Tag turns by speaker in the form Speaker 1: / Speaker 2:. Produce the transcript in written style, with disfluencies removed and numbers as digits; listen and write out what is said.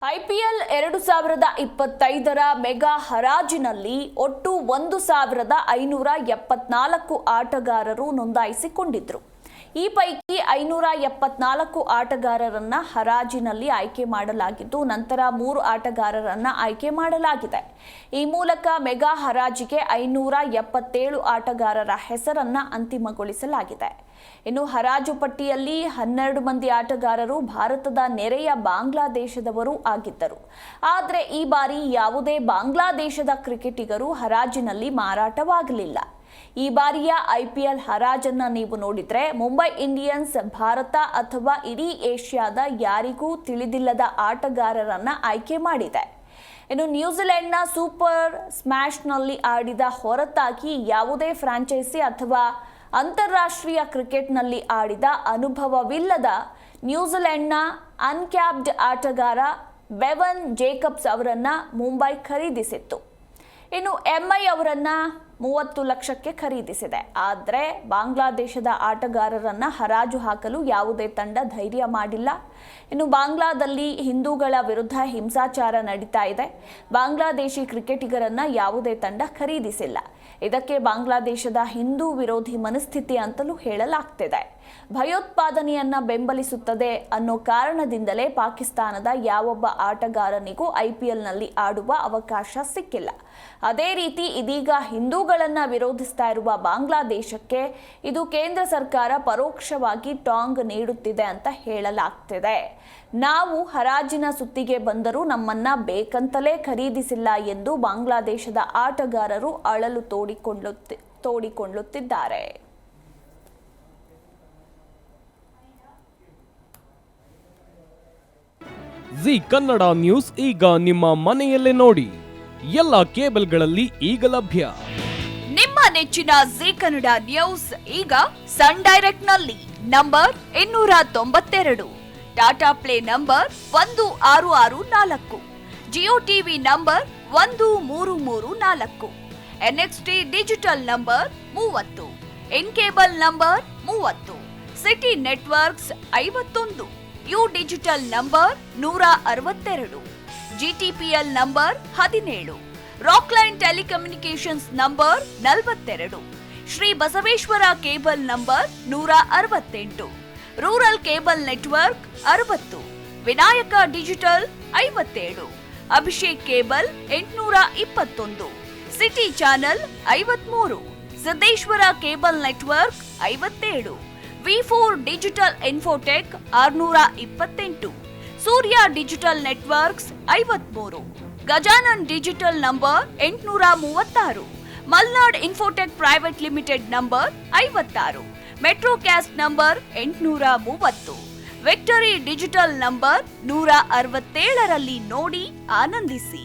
Speaker 1: IPL 2025ರ mega ಹರಾಜಿನಲ್ಲಿ ಒಟ್ಟು 1574 ಆಟಗಾರರು ನೋಂದಾಯಿಸಿಕೊಂಡಿದ್ದರು. ಈ ಪೈಕಿ 574 ಆಟಗಾರರನ್ನ ಹರಾಜಿನಲ್ಲಿ ಆಯ್ಕೆ ಮಾಡಲಾಗಿದ್ದು, ನಂತರ 3 ಆಟಗಾರರನ್ನ ಆಯ್ಕೆ ಮಾಡಲಾಗಿದೆ. ಈ ಮೂಲಕ ಮೆಗಾ ಹರಾಜಿಗೆ 577 ಆಟಗಾರರ ಹೆಸರನ್ನ ಅಂತಿಮಗೊಳಿಸಲಾಗಿದೆ. ಇನ್ನು ಹರಾಜು ಪಟ್ಟಿಯಲ್ಲಿ 12 ಮಂದಿ ಆಟಗಾರರು ಭಾರತದ ನೆರೆಯ ಬಾಂಗ್ಲಾದೇಶದವರು ಆಗಿದ್ದರು. ಆದರೆ ಈ ಬಾರಿ ಯಾವುದೇ ಬಾಂಗ್ಲಾದೇಶದ ಕ್ರಿಕೆಟಿಗರು ಹರಾಜಿನಲ್ಲಿ ಮಾರಾಟವಾಗಲಿಲ್ಲ. ಈ ಬಾರಿಯ ಐಪಿಎಲ್ ಹರಾಜನ್ನ ನೀವು ನೋಡಿದ್ರೆ ಮುಂಬೈ ಇಂಡಿಯನ್ಸ್ ಭಾರತ ಅಥವಾ ಇಡೀ ಏಷ್ಯಾದ ಯಾರಿಗೂ ತಿಳಿದಿಲ್ಲದ ಆಟಗಾರರನ್ನ ಆಯ್ಕೆ ಮಾಡಿದೆ. ಇನ್ನು ನ್ಯೂಜಿಲೆಂಡ್ನ ಸೂಪರ್ ಸ್ಮ್ಯಾಶ್ನಲ್ಲಿ ಆಡಿದ ಹೊರತಾಗಿ ಯಾವುದೇ ಫ್ರಾಂಚೈಸಿ ಅಥವಾ ಅಂತಾರಾಷ್ಟ್ರೀಯ ಕ್ರಿಕೆಟ್ನಲ್ಲಿ ಆಡಿದ ಅನುಭವವಿಲ್ಲದ ನ್ಯೂಜಿಲೆಂಡ್ನ ಅನ್ಕ್ಯಾಪ್ಡ್ ಆಟಗಾರ ಬೆವನ್ ಜೇಕಬ್ಸ್ ಅವರನ್ನ ಮುಂಬೈ ಖರೀದಿಸಿತ್ತು. ಇನ್ನು ಎಂಐ ಅವರನ್ನ 30 ಲಕ್ಷಕ್ಕೆ ಖರೀದಿಸಿದೆ. ಆದರೆ ಬಾಂಗ್ಲಾದೇಶದ ಆಟಗಾರರನ್ನ ಹರಾಜು ಹಾಕಲು ಯಾವುದೇ ತಂಡ ಧೈರ್ಯ ಮಾಡಿಲ್ಲ. ಇನ್ನು ಬಾಂಗ್ಲಾದಲ್ಲಿ ಹಿಂದೂಗಳ ವಿರುದ್ಧ ಹಿಂಸಾಚಾರ ನಡೀತಾ ಇದೆ. ಬಾಂಗ್ಲಾದೇಶಿ ಕ್ರಿಕೆಟಿಗರನ್ನ ಯಾವುದೇ ತಂಡ ಖರೀದಿಸಿಲ್ಲ. ಇದಕ್ಕೆ ಬಾಂಗ್ಲಾದೇಶದ ಹಿಂದೂ ವಿರೋಧಿ ಮನಸ್ಥಿತಿ ಅಂತಲೂ ಹೇಳಲಾಗ್ತಿದೆ. ಭಯೋತ್ಪಾದನೆಯನ್ನ ಬೆಂಬಲಿಸುತ್ತದೆ ಅನ್ನೋ ಕಾರಣದಿಂದಲೇ ಪಾಕಿಸ್ತಾನದ ಯಾವೊಬ್ಬ ಆಟಗಾರನಿಗೂ ಐಪಿಎಲ್ನಲ್ಲಿ ಆಡುವ ಅವಕಾಶ ಸಿಕ್ಕಿಲ್ಲ. ಅದೇ ರೀತಿ ಇದೀಗ ಹಿಂದೂಗಳನ್ನ ವಿರೋಧಿಸ್ತಾ ಇರುವ ಬಾಂಗ್ಲಾದೇಶಕ್ಕೆ ಇದು ಕೇಂದ್ರ ಸರ್ಕಾರ ಪರೋಕ್ಷವಾಗಿ ಟಾಂಗ್ ನೀಡುತ್ತಿದೆ ಅಂತ ಹೇಳಲಾಗ್ತಿದೆ. ನಾವು ಹರಾಜಿನ ಸುತ್ತಿಗೆ ಬಂದರೂ ನಮ್ಮನ್ನ ಬೇಕಂತಲೇ ಖರೀದಿಸಿಲ್ಲ ಎಂದು ಬಾಂಗ್ಲಾದೇಶದ ಆಟಗಾರರು ಅಳಲು ತೋಡಿಕೊಳ್ಳುತ್ತಿದ್ದಾರೆ.
Speaker 2: ಜಿ ಕನ್ನಡ ನ್ಯೂಸ್ ಈಗ ನಿಮ್ಮ ಮನೆಯಲ್ಲೇ ನೋಡಿ. ಎಲ್ಲ ಕೇಬಲ್ಗಳಲ್ಲಿ ಈಗ ಲಭ್ಯ.
Speaker 1: ನಿಮ್ಮ ನೆಚ್ಚಿನ ಜಿ ಕನ್ನಡ ನ್ಯೂಸ್ ಈಗ ಸನ್ ಡೈರೆಕ್ಟ್ ನಲ್ಲಿ number 292, Tata Play number 1664, Jio TV number 1334, NXT digital number 30, in cable number 30, city networks 51, U digital number 162, GTPL number 17, Rockline telecommunications number 42, Shri Basaveshwara cable number 168, rural cable network 60, Vinayaka digital 57, Abhishek cable 821, city channel 53, Siddeshwara cable network 57, ವಿ4 digital infotech 628, Surya digital networks 53, Gajanan digital number 836, Malnad infotech private limited number 56, metrocast number 830, victory digital number 167ರಲ್ಲಿ ನೋಡಿ ಆನಂದಿಸಿ.